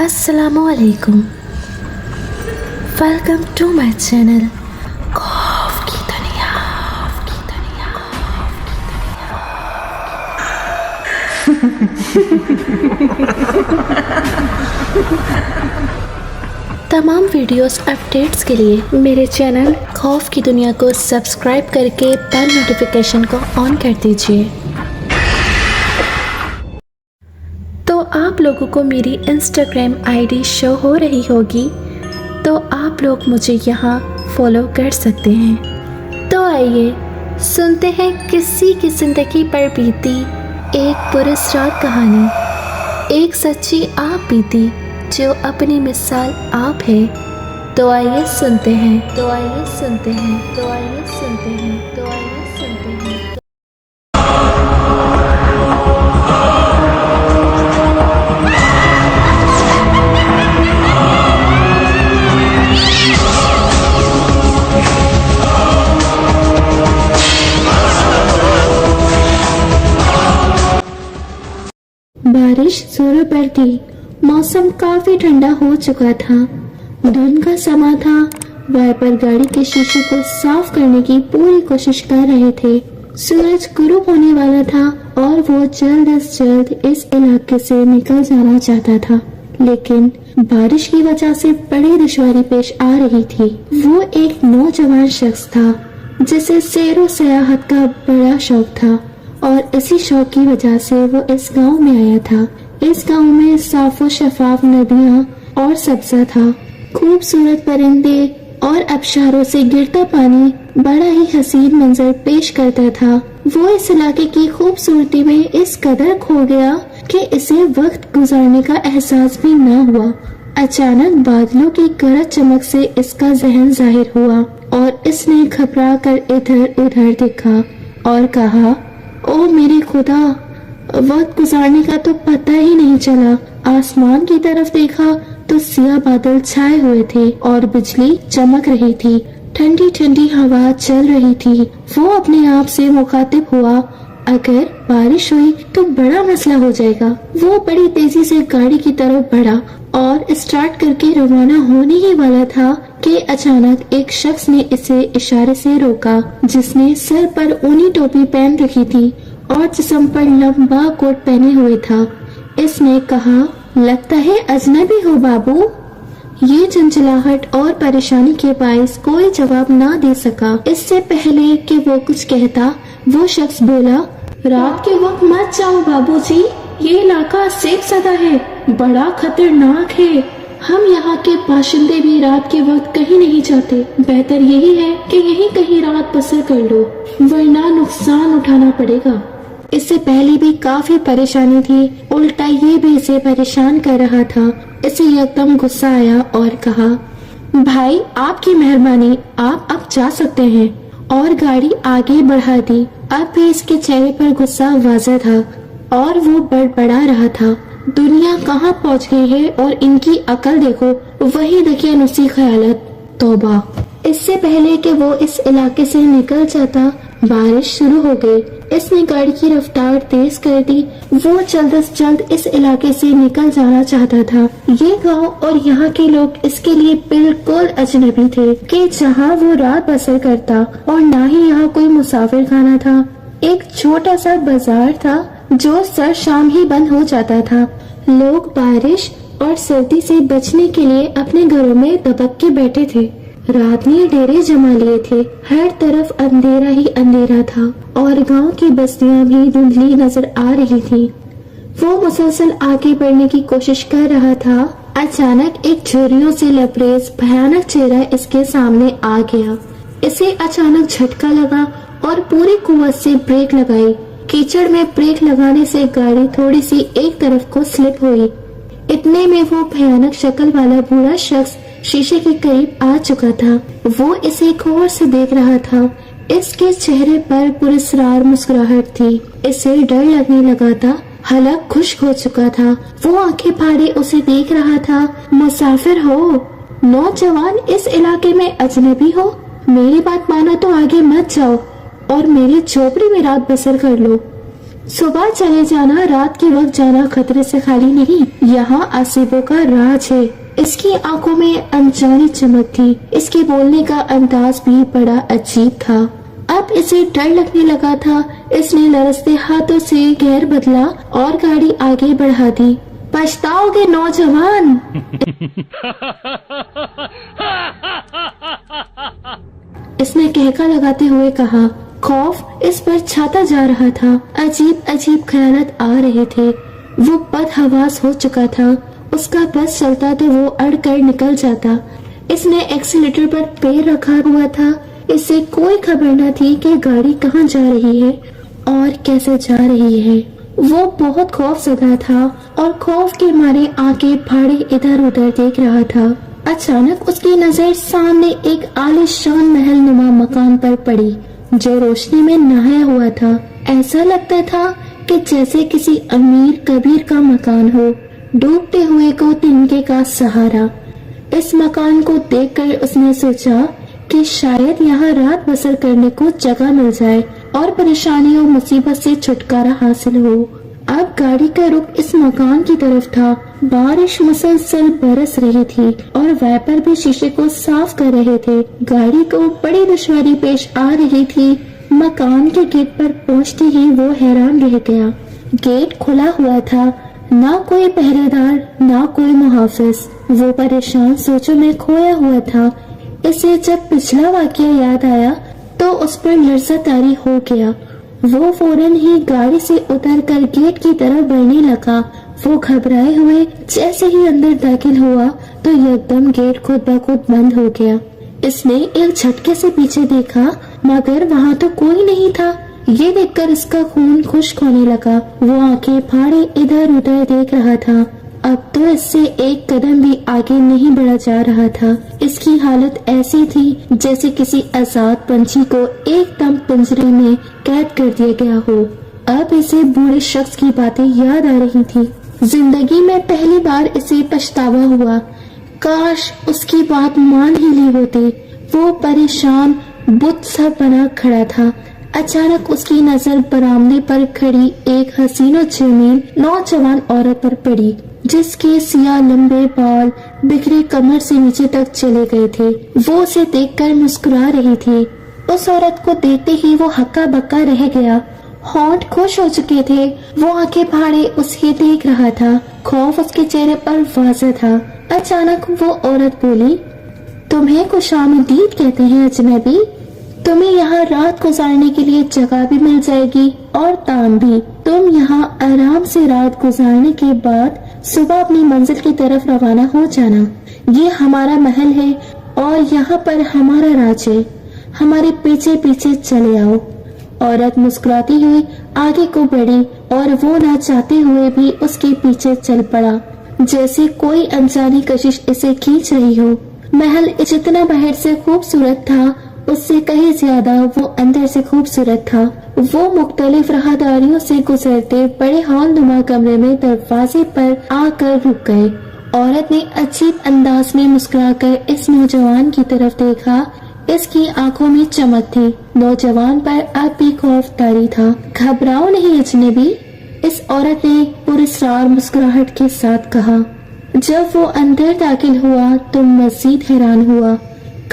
Assalamu alaikum. Welcome to my channel. खौफ की दुनिया। तमाम वीडियोस अपडेट्स के लिए मेरे चैनल खौफ की दुनिया को सब्सक्राइब करके बेल नोटिफिकेशन को ऑन कर दीजिए। तो आप लोगों को मेरी इंस्टाग्राम आईडी शो हो रही होगी, तो आप लोग मुझे यहाँ फॉलो कर सकते हैं। तो आइए सुनते हैं किसी की ज़िंदगी पर बीती एक पुरस्कार कहानी। एक सच्ची आप बीती जो अपनी मिसाल आप है। तो आइए सुनते हैं, तो आइए सुनते हैं, तो आइए सुनते हैं, तो आइए सुनते हैं। बारिश जोरों पर थी। मौसम काफी ठंडा हो चुका था। धुंध का समा था। वाइपर गाड़ी के शीशे को साफ करने की पूरी कोशिश कर रहे थे। सूरज गुरूब होने वाला था और वो जल्द अज जल्द इस इलाके से निकल जाना चाहता था, लेकिन बारिश की वजह से बड़ी दुश्वारी पेश आ रही थी। वो एक नौजवान शख्स था जिसे सैर व सयाहत का बड़ा शौक था और इसी शौक की वजह से वो इस गांव में आया था। इस गांव में साफ व शफाफ नदियां और सब्जा था। खूबसूरत परिंदे और आबशारों से गिरता पानी बड़ा ही हसीन मंजर पेश करता था। वो इस इलाके की खूबसूरती में इस कदर खो गया कि इसे वक्त गुजारने का एहसास भी न हुआ। अचानक बादलों की गरज चमक से इसका जहन जाहिर हुआ और इसने घबरा कर इधर उधर देखा और कहा, ओ मेरे खुदा, वक्त गुजारने का तो पता ही नहीं चला। आसमान की तरफ देखा तो सियाह बादल छाए हुए थे और बिजली चमक रही थी। ठंडी ठंडी हवा चल रही थी। वो अपने आप से मुखातिब हुआ, अगर बारिश हुई तो बड़ा मसला हो जाएगा। वो बड़ी तेजी से गाड़ी की तरफ बढ़ा और स्टार्ट करके रवाना होने ही वाला था कि अचानक एक शख्स ने इसे इशारे से रोका, जिसने सर पर ऊनी टोपी पहन रखी थी और जिस्म पर लंबा कोट पहने हुए था। इसने कहा, लगता है अजनबी हो बाबू। ये चंचलाहट और परेशानी के बायस कोई जवाब ना दे सका। इससे पहले कि वो कुछ कहता, वो शख्स बोला, रात के वक्त मत जाओ बाबूजी, ये इलाका सेफ ज़दा है, बड़ा खतरनाक है। हम यहाँ के बाशिंदे भी रात के वक्त कहीं नहीं जाते। बेहतर यही है कि यहीं कहीं रात बसर कर लो, वरना नुकसान उठाना पड़ेगा। इससे पहले भी काफी परेशानी थी, उल्टा ये भी इसे परेशान कर रहा था। इसे एकदम गुस्सा आया और कहा, भाई आपकी मेहरबानी, आप अब जा सकते हैं, और गाड़ी आगे बढ़ा दी। अब भी इसके चेहरे पर गुस्सा वाज़ह था और वो बड़बड़ा रहा था, दुनिया कहाँ पहुँच गई है और इनकी अकल देखो, वही दकियानुसी ख़यालत, तौबा। इससे पहले कि वो इस इलाके से निकल जाता, बारिश शुरू हो गई। इसने गाड़ी की रफ्तार तेज कर दी। वो जल्द से जल्द इस इलाके से निकल जाना चाहता था। ये गांव और यहाँ के लोग इसके लिए बिल्कुल अजनबी थे कि जहाँ वो रात बसर करता, और ना ही यहाँ कोई मुसाफिर खाना था। एक छोटा सा बाजार था जो सर शाम ही बंद हो जाता था। लोग बारिश और सर्दी से बचने के लिए अपने घरों में दबक के बैठे थे। रात ने डेरे जमा लिए थे। हर तरफ अंधेरा ही अंधेरा था और गांव की बस्तियां भी धुंधली नजर आ रही थी। वो मुसलसल आगे बढ़ने की कोशिश कर रहा था। अचानक एक झुर्रियों से लबरेज भयानक चेहरा इसके सामने आ गया। इसे अचानक झटका लगा और पूरी कुव्वत से ब्रेक लगाई। कीचड़ में ब्रेक लगाने से गाड़ी थोड़ी सी एक तरफ को स्लिप हुई। इतने में वो भयानक शक्ल वाला बूढ़ा शख्स शीशे के करीब आ चुका था। वो इसे गौर से देख रहा था। इसके चेहरे पर पुरस्कार मुस्कुराहट थी। इसे डर लगने लगा था। हलक खुश्क हो चुका था। वो आंखें फाड़े उसे देख रहा था। मुसाफिर हो, नौजवान, इस इलाके में अजनबी हो, मेरी बात मानो तो आगे मत जाओ और मेरी झोपड़ी में रात बसर कर लो। सुबह चले जाना, रात के वक्त जाना खतरे से खाली नहीं। यहाँ आसिफों का राज है। इसकी आंखों में अनजानी चमक थी। इसके बोलने का अंदाज भी बड़ा अजीब था। अब इसे डर लगने लगा था। इसने लरसते हाथों से गियर बदला और गाड़ी आगे बढ़ा दी। पछताओगे नौजवान। इसने कहका लगाते हुए कहा। खौफ इस पर छाता जा रहा था। अजीब अजीब ख्यालात आ रहे थे। वो बदहवास हो चुका था। उसका बस चलता तो वो अड़कर निकल जाता। इसने एक्सीलेटर पर पैर रखा हुआ था। इससे कोई खबर न थी कि गाड़ी कहाँ जा रही है और कैसे जा रही है। वो बहुत खौफजदा था और खौफ के मारे आंखें फाड़े इधर उधर देख रहा था। अचानक उसकी नजर सामने एक आलीशान महल नुमा मकान पर पड़ी जो रोशनी में नहाया हुआ था। ऐसा लगता था कि जैसे किसी अमीर कबीर का मकान हो, डूबते हुए को तिनके का सहारा। इस मकान को देखकर उसने सोचा कि शायद यहाँ रात बसर करने को जगह मिल जाए और परेशानियों मुसीबत से छुटकारा हासिल हो। अब गाड़ी का रुख इस मकान की तरफ था। बारिश मुसलसल बरस रही थी और वाइपर भी शीशे को साफ कर रहे थे। गाड़ी को बड़ी दुश्वारी पेश आ रही थी। मकान के गेट पर पहुंचते ही वो हैरान रह गया। गेट खुला हुआ था। ना कोई पहरेदार, ना कोई मुहाफिज। वो परेशान सोचों में खोया हुआ था। इसे जब पिछला वाकया याद आया तो उस पर लर्ज़ातारी हो गया। वो फौरन ही गाड़ी से उतरकर गेट की तरफ बढ़ने लगा। वो घबराए हुए जैसे ही अंदर दाखिल हुआ तो एकदम गेट खुद ब खुद बंद हो गया। इसने एक झटके से पीछे देखा मगर वहाँ तो कोई नहीं था। ये देखकर इसका खून खुश्क होने लगा। वो आंखें फाड़े इधर उधर देख रहा था। अब तो इससे एक कदम भी आगे नहीं बढ़ा जा रहा था। इसकी हालत ऐसी थी जैसे किसी आजाद पंछी को एकदम पिंजरे में कैद कर दिया गया हो। अब इसे बूढ़े शख्स की बातें याद आ रही थी। जिंदगी में पहली बार इसे पछतावा हुआ। काश उसकी बात मान ही ली होती। वो परेशान बुत सा बना खड़ा था। अचानक उसकी नजर बरामदे पर खड़ी एक हसीनो जमील नौजवान औरत पर पड़ी जिसके सियाह लंबे बाल बिखरे कमर से नीचे तक चले गए थे। वो उसे देखकर मुस्कुरा रही थी। उस औरत को देखते ही वो हक्का बक्का रह गया। होंठ खुश हो चुके थे। वो आंखें फाड़े उसे देख रहा था। खौफ उसके चेहरे पर वाज़ेह था। अचानक वो औरत बोली, तुम्हें खुशामदीद कहते हैं अजनबी। तुम्हें यहाँ रात गुजारने के लिए जगह भी मिल जाएगी और ताम भी। तुम यहाँ आराम से रात गुजारने के बाद सुबह अपनी मंजिल की तरफ रवाना हो जाना। ये हमारा महल है और यहाँ पर हमारा राज है। हमारे पीछे पीछे चले आओ। औरत मुस्कुराती हुई आगे को बढ़ी और वो ना चाहते हुए भी उसके पीछे चल पड़ा जैसे कोई अनजानी कशिश इसे खींच रही हो। महल जितना बाहर से खूबसूरत था उससे कहीं ज्यादा वो अंदर से खूबसूरत था। वो मुख्तलिफ राहदारियों से गुजरते बड़े हॉल नुमा कमरे में दरवाजे पर आकर रुक गए। औरत ने अजीब अंदाज में मुस्कुराकर इस नौजवान की तरफ देखा। इसकी आंखों में चमक थी। नौजवान पर अब भी खौफ तारी था। घबराओ नहीं अजनबी, इस औरत ने पुरस्कार मुस्कुराहट के साथ कहा। जब वो अंदर दाखिल हुआ तो मजीद हैरान हुआ।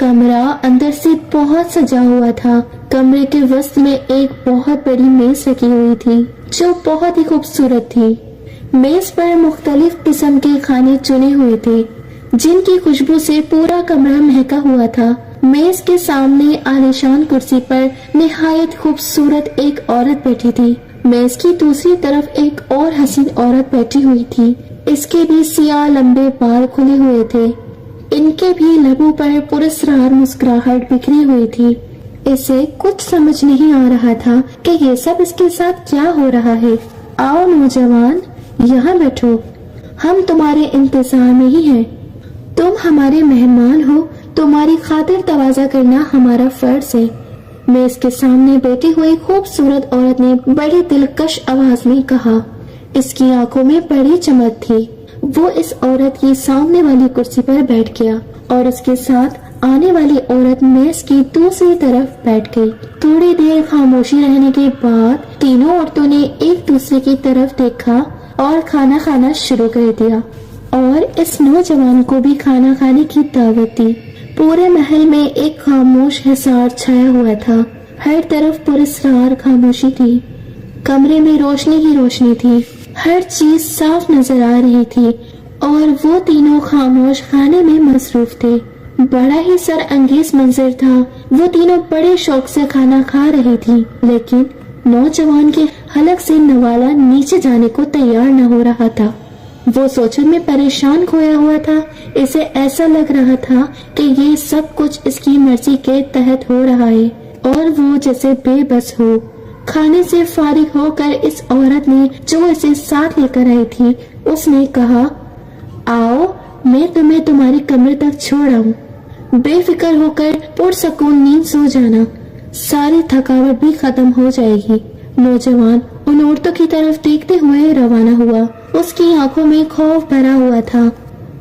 कमरा अंदर से बहुत सजा हुआ था। कमरे के वसत में एक बहुत बड़ी मेज रखी हुई थी जो बहुत ही खूबसूरत थी। मेज पर मुख्तलिफ किस्म के खाने चुने हुए थे जिनकी खुशबू से पूरा कमरा महका हुआ था। मेज के सामने आलीशान कुर्सी पर निहायत खूबसूरत एक औरत बैठी थी। मेज की दूसरी तरफ एक और हसीन औरत बैठी हुई थी। इसके भी सियाह लंबे बाल खुले हुए थे। इनके भी लबों पर पुरस्कार मुस्कुराहट बिखरी हुई थी। इसे कुछ समझ नहीं आ रहा था कि ये सब इसके साथ क्या हो रहा है। आओ नौजवान, यहाँ बैठो। हम तुम्हारे इंतजार में ही हैं। तुम हमारे मेहमान हो। तुम्हारी खातिर तवाज़ा करना हमारा फर्ज है। मेज के सामने बैठी हुई खूबसूरत औरत ने बड़ी दिलकश आवाज में कहा। इसकी आंखों में बड़ी चमक थी। वो इस औरत की सामने वाली कुर्सी पर बैठ गया और उसके साथ آنے والی عورت میز کی دوسری طرف بیٹھ گئی۔ تھوڑی دیر خاموشی رہنے کے بعد تینوں عورتوں نے ایک دوسرے کی طرف دیکھا اور کھانا کھانا شروع کر دیا، اور اس نوجوان کو بھی کھانا کھانے کی دعوت دی۔ پورے محل میں ایک خاموش حصار چھایا ہوا تھا، ہر طرف پراسرار خاموشی تھی، کمرے میں روشنی ہی روشنی تھی، ہر چیز صاف نظر آ رہی تھی، اور وہ تینوں خاموش کھانے میں مصروف تھے۔ بڑا ہی سر انگیز منظر تھا، وہ تینوں بڑے شوق سے کھانا کھا رہی تھی، لیکن نوجوان کے حلق سے نوالا نیچے جانے کو تیار نہ ہو رہا تھا۔ وہ سوچنے میں پریشان کھویا ہوا تھا، اسے ایسا لگ رہا تھا کہ یہ سب کچھ اس کی مرضی کے تحت ہو رہا ہے، اور وہ جیسے بے بس ہو۔ کھانے سے فارغ ہو کر اس عورت نے جو اسے ساتھ لے کر آئی تھی، اس نے کہا، آؤ میں تمہیں تمہاری کمرے تک چھوڑ آؤں، بے فکر ہو کر پرسکون نیند سو جانا، ساری تھکاوٹ بھی ختم ہو جائے گی۔ نوجوان ان عورتوں کی طرف دیکھتے ہوئے روانہ ہوا، اس کی آنکھوں میں خوف بھرا ہوا تھا،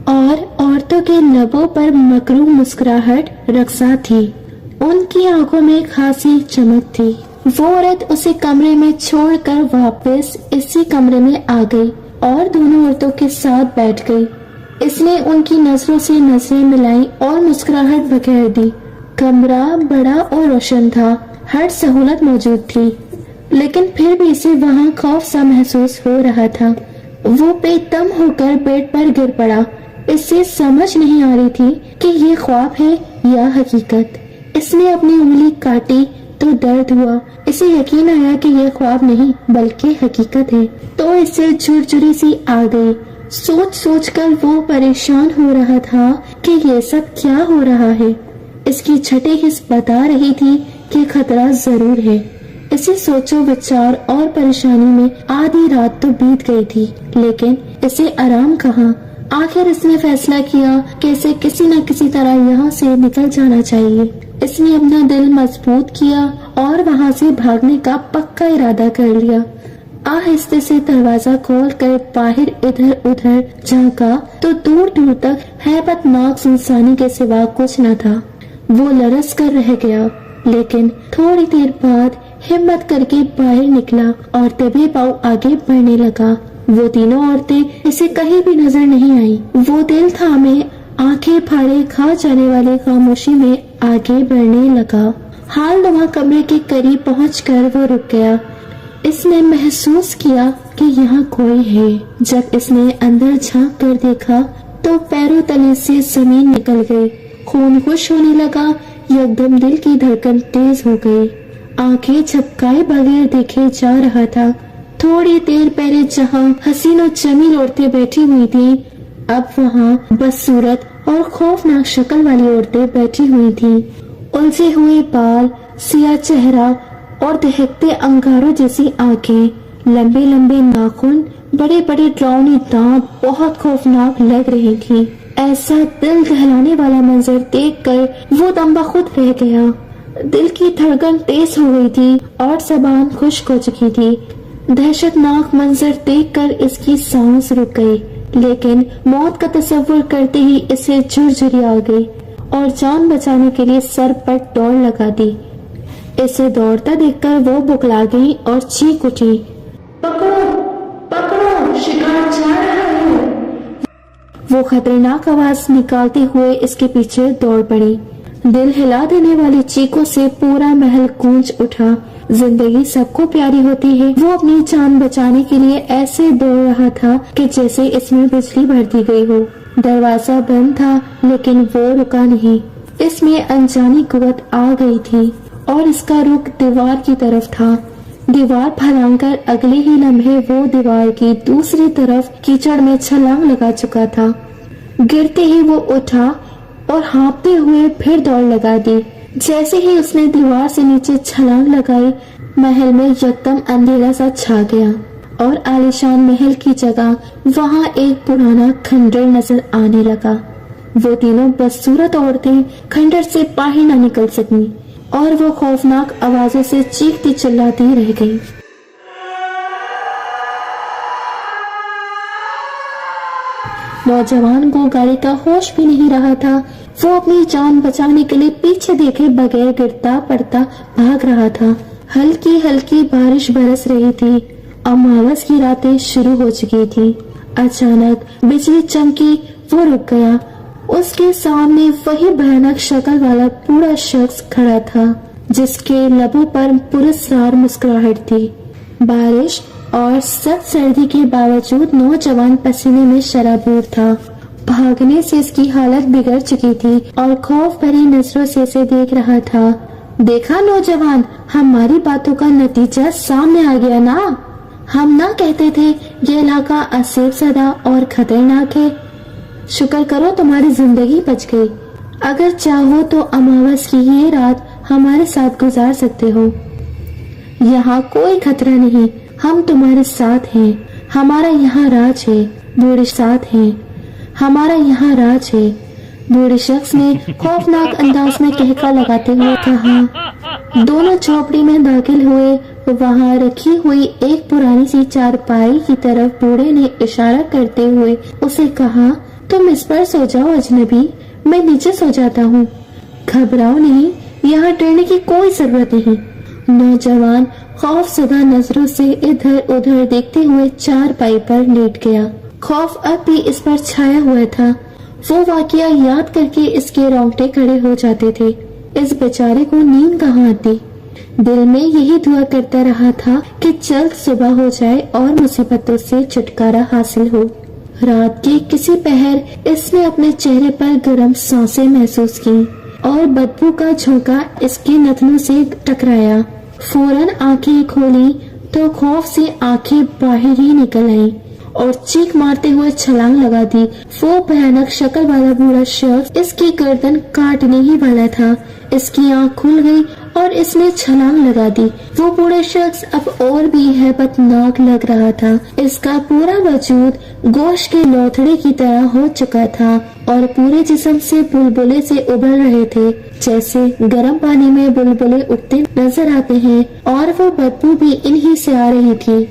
اور عورتوں کے لبوں پر مکروہ مسکراہٹ رقصا تھی، ان کی آنکھوں میں خاصی چمک تھی۔ وہ عورت اسے کمرے میں چھوڑ کر واپس اسی کمرے میں آ گئی اور دونوں عورتوں کے ساتھ بیٹھ گئی۔ اس نے ان کی نظروں سے نظریں ملائیں اور مسکراہٹ بکھیر دی۔ کمرہ بڑا اور روشن تھا، ہر سہولت موجود تھی، لیکن پھر بھی اسے وہاں خوف سا محسوس ہو رہا تھا۔ وہ بے دم ہو کر بیڈ پر گر پڑا، اس سے سمجھ نہیں آ رہی تھی کہ یہ خواب ہے یا حقیقت۔ اس نے اپنی انگلی کاٹی تو درد ہوا، اسے یقین آیا کہ یہ خواب نہیں بلکہ حقیقت ہے، تو اس سے جھرجھری سی آ گئی۔ سوچ سوچ کر وہ پریشان ہو رہا تھا کہ یہ سب کیا ہو رہا ہے۔ اس کی چھٹی حس بتا رہی تھی کہ خطرہ ضرور ہے۔ اسی سوچو وچار اور پریشانی میں آدھی رات تو بیت گئی تھی، لیکن اسے آرام کہاں۔ آخر اس نے فیصلہ کیا کہ اسے کسی نہ کسی طرح یہاں سے نکل جانا چاہیے۔ اس نے اپنا دل مضبوط کیا اور وہاں سے بھاگنے کا پکا ارادہ کر لیا۔ آہستہ سے دروازہ کھول کر باہر ادھر ادھر جھانکا تو دور دور تک ہیبت ناک سنسانی کے سوا کچھ نہ تھا۔ وہ لرز کر رہ گیا، لیکن تھوڑی دیر بعد ہمت کر کے باہر نکلا اور دبے پاؤں آگے بڑھنے لگا۔ وہ تینوں عورتیں اسے کہیں بھی نظر نہیں آئیں۔ وہ دل تھامے آنکھیں پھاڑے کھا جانے والی خاموشی میں آگے بڑھنے لگا۔ حال نما کمرے کے قریب پہنچ کر وہ رک گیا۔ اس نے محسوس کیا کہ یہاں کوئی ہے۔ جب اس نے اندر جھانک کر دیکھا تو پیروں تلے سے زمین نکل گئی، خون خشک ہونے لگا، یکدم دل کی دھڑکن تیز ہو گئی، آنکھیں جھپکائے بغیر دیکھے جا رہا تھا۔ تھوڑی دیر پہلے جہاں حسین و جمیل عورتیں بیٹھی ہوئی تھیں، اب وہاں بدصورت اور خوفناک شکل والی عورتیں بیٹھی ہوئی تھیں۔ الجھے ہوئے بال، سیاہ چہرہ اور دہکتے انگاروں جیسی آنکھیں، لمبے لمبے ناخن، بڑے بڑے ڈراؤنی دانت بہت خوفناک لگ رہی تھی۔ ایسا دل دہلانے والا منظر دیکھ کر وہ دم بخود رہ گیا۔ دل کی دھڑکن تیز ہو گئی تھی اور زبان خشک ہو چکی تھی۔ دہشت ناک منظر دیکھ کر اس کی سانس رک گئی، لیکن موت کا تصور کرتے ہی اسے جھرجھری آ گئی اور جان بچانے کے لیے سر پر دوڑ لگا دی۔ اسے دوڑتا دیکھ کر وہ بکلا گئی اور چیخ اٹھی، پکڑو پکڑو، شکار جا رہا ہے۔ وہ خطرناک آواز نکالتے ہوئے اس کے پیچھے دوڑ پڑی۔ دل ہلا دینے والی چیخوں سے پورا محل گونج اٹھا۔ زندگی سب کو پیاری ہوتی ہے۔ وہ اپنی جان بچانے کے لیے ایسے دوڑ رہا تھا کہ جیسے اس میں بجلی بھر دی گئی ہو۔ دروازہ بند تھا لیکن وہ رکا نہیں، اس میں انجانی قوت آ گئی تھی اور اس کا رخ دیوار کی طرف تھا۔ دیوار پھلانگ کر اگلے ہی لمحے وہ دیوار کی دوسری طرف کیچڑ میں چھلانگ لگا چکا تھا۔ گرتے ہی وہ اٹھا اور ہانپتے ہوئے پھر دوڑ لگا دی۔ جیسے ہی اس نے دیوار سے نیچے چھلانگ لگائی، محل میں یکدم اندھیرا سا چھا گیا اور عالیشان محل کی جگہ وہاں ایک پرانا کھنڈر نظر آنے لگا۔ وہ تینوں بدصورت عورتیں کھنڈر سے باہر نہ نکل سکیں اور وہ خوفناک آوازوں سے چیختی چلاتی رہ گئی۔ نوجوان کو گاڑی کا ہوش بھی نہیں رہا تھا वो अपनी जान बचाने के लिए पीछे देखे बगैर गिरता पड़ता भाग रहा था। हल्की हल्की बारिश बरस रही थी। अमावस की रातें शुरू हो चुकी थी। अचानक बिजली चमकी, वो रुक गया। उसके सामने वही भयानक शक्ल वाला बूढ़ा शख्स खड़ा था, जिसके लबों पर पुरस्कार मुस्कुराहट थी। बारिश और सख्त सर्दी के बावजूद नौजवान पसीने में शराबूर था। भागने से इसकी हालत बिगड़ चुकी थी और खौफ भरी नजरों से इसे देख रहा था। देखा नौजवान, हमारी बातों का नतीजा सामने आ गया ना। हम ना कहते थे ये इलाका असीब सदा और खतरनाक है। शुक्र करो तुम्हारी जिंदगी बच गई। अगर चाहो तो अमावस की ये रात हमारे साथ गुजार सकते हो। यहाँ कोई खतरा नहीं, हम तुम्हारे साथ हैं। हमारा यहाँ राज है, बूढ़े साथ हैं। हमारा यहाँ राज है, बूढ़े शख्स ने खौफनाक अंदाज में कहका लगाते हुए कहा। दोनों झोपड़ी में दाखिल हुए। वहाँ रखी हुई एक पुरानी सी चारपाई की तरफ बूढ़े ने इशारा करते हुए उसे कहा, तुम इस पर सो जाओ अजनबी, मैं नीचे सो जाता हूँ। घबराओ नहीं, यहाँ डरने की कोई जरूरत नहीं। नौजवान खौफजदा नजरों से इधर उधर देखते हुए चारपाई पर लेट गया। खौफ अब भी इस पर छाया हुआ था। वो वाकया याद करके इसके रोंगटे खड़े हो जाते थे। इस बेचारे को नींद कहाँ आती। दिल में यही दुआ करता रहा था कि जल्द सुबह हो जाए और मुसीबतों से छुटकारा हासिल हो। रात के किसी पहर इसने अपने चेहरे पर गर्म सांसें महसूस की और बदबू का झोंका इसके नथनों से टकराया। फौरन आंखें खोली तो खौफ से आंखें बाहर ही निकल आई और चीख मारते हुए छलांग लगा दी। वो भयानक शक्ल वाला बूढ़ा शख्स इसकी गर्दन काटने ही वाला था। इसकी आंख खुल गई और इसने छलांग लगा दी। वो बूढ़ा शख्स अब और भी हैबतनाक लग रहा था। इसका पूरा वजूद गोश्त के लोथड़े की तरह हो चुका था और पूरे जिस्म से बुलबुले से उबल रहे थे, जैसे गर्म पानी में बुलबुले उठते नजर आते हैं। और वो बदबू भी इन्हीं से आ रही थी।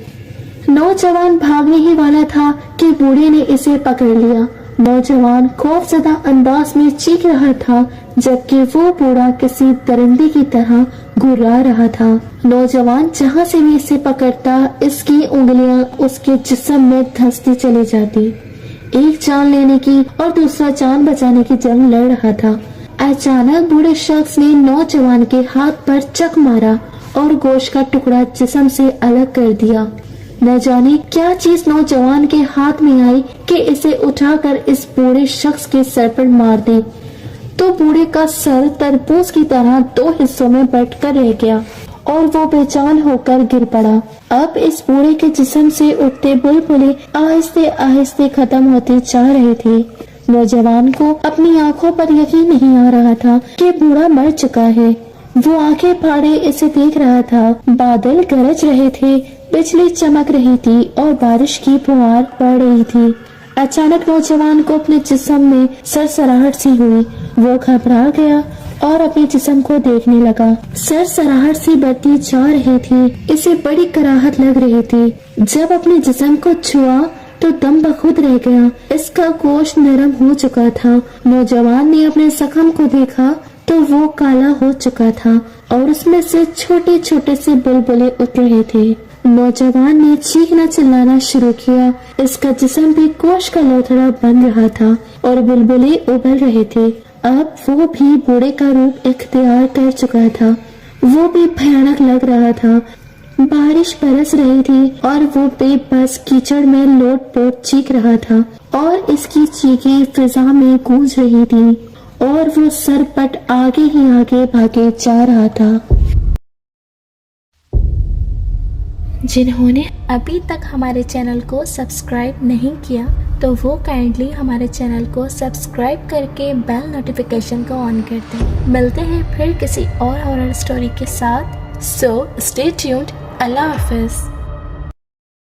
नौजवान भागने ही वाला था कि बूढ़े ने इसे पकड़ लिया। नौजवान खौफजदा अंदाज में चीख रहा था, जबकि वो बूढ़ा किसी दरिंदे की तरह घुर्रा रहा था। नौजवान जहाँ से भी इसे पकड़ता, इसकी उंगलियां उसके जिस्म में धंसती चली जाती। एक जान लेने की और दूसरा जान बचाने की जंग लड़ रहा था। अचानक बूढ़े शख्स ने नौजवान के हाथ पर चक मारा और गोश्त का टुकड़ा जिस्म से अलग कर दिया। न जाने क्या चीज नौजवान के हाथ में आई कि इसे उठाकर इस बूढ़े शख्स के सर पर मार दी, तो बूढ़े का सर तरबूज की तरह दो हिस्सों में बंटकर रह गया और वो बेजान होकर गिर पड़ा। अब इस बूढ़े के जिस्म से उठते बुलबुले आहिस्ते आहिस्ते खत्म होते जा रहे थे। नौजवान को अपनी आंखों पर यकीन नहीं आ रहा था कि बूढ़ा मर चुका है। वो आंखें फाड़े इसे देख रहा था। बादल गरज रहे थे, बिजली चमक रही थी और बारिश की फुहार पड़ रही थी। अचानक नौजवान को अपने जिस्म में सरसराहट सी हुई। वो घबरा गया और अपने जिस्म को देखने लगा। सरसराहट सी बढ़ती जा रही थी। इसे बड़ी कराहत लग रही थी। जब अपने जिस्म को छुआ तो दम बखुद रह गया। इसका गोश्त नरम हो चुका था। नौजवान ने अपने जख्म को देखा तो वो काला हो चुका था और उसमें से छोटे छोटे से बुलबुले उठ रहे थे। नौजवान ने चीखना चिल्लाना शुरू किया। इसका जिस्म भी गोश्त का लोथड़ा बन रहा था और बुलबुले उबल रहे थे। अब वो भी बूढ़े का रूप इख्तियार कर चुका था। वो भी भयानक लग रहा था। बारिश बरस रही थी और वो बेबस कीचड़ में लोट-पोट चीख रहा था और इसकी चीखें फिजा में गूंज रही थी और वो सरपट आगे ही आगे भागे जा रहा था। जिन्होंने अभी तक हमारे चैनल को सब्सक्राइब नहीं किया तो वो काइंडली हमारे चैनल को सब्सक्राइब करके बेल नोटिफिकेशन को ऑन कर दें। मिलते हैं फिर किसी और हॉरर स्टोरी के साथ। So stay tuned. अल्लाह हाफिज़।